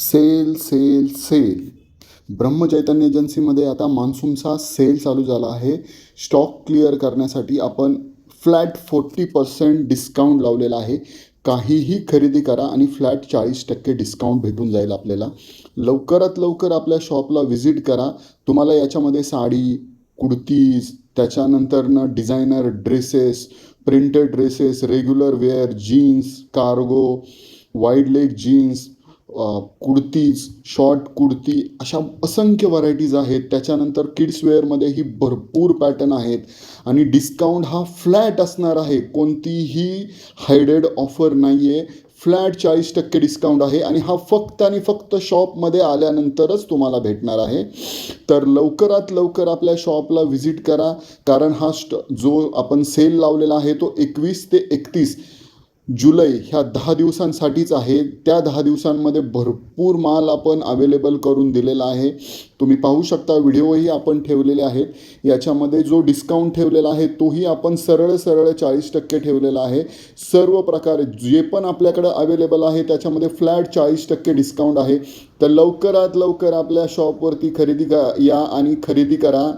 Sale sale sale Brahmachaitanya एजन्सीमध्ये आता मान्सूनचा सेल चालू झाला आहे. स्टॉक क्लिअर करण्यासाठी आपण फ्लॅट 40% डिस्काउंट लावलेला आहे. काहीही खरेदी करा आणि फ्लॅट 40% डिस्काउंट भेटून जाईल आपल्याला. लवकरात लवकर आपल्या शॉपला व्हिजिट करा. तुम्हाला याच्यामध्ये साडी, कुर्तीज, त्याच्यानंतरनं designer dresses, printed dresses, regular wear, jeans, cargo, wide leg jeans, kurtis, short kurti, अशा असंख्य व्हरायटीज आहेत. त्याच्यानंतर किड्स वेअरमध्येही भरपूर पॅटर्न आहेत आणि डिस्काउंट हा फ्लॅट असणार आहे. कोणतीही हायडेड ऑफर नाही आहे. फ्लॅट 40% डिस्काउंट आहे आणि हा फक्त आणि फक्त शॉपमध्ये आल्यानंतरच तुम्हाला भेटणार आहे. तर लवकरात लवकर आपल्या शॉपला व्हिजिट करा, कारण हा जो आपण सेल लावलेला आहे तो 21 ते 31 जुलै ह्या 10 दिवसांसाठीच आहे. त्या 10 दिवसांमध्ये भरपूर माल आपण अवेलेबल करून दिलेला आहे. तुम्ही पाहू शकता, व्हिडिओही आपण ठेवलेले आहेत. याच्यामध्ये जो डिस्काउंट ठेवलेला आहे तोही आपण सरळ 40% ठेवलेला आहे. सर्व प्रकारे जे पण आपल्याकडं अवेलेबल आहे त्याच्यामध्ये फ्लॅट 40% डिस्काउंट आहे. तर लवकरात लवकर आपल्या शॉपवरती या आणि खरेदी करा.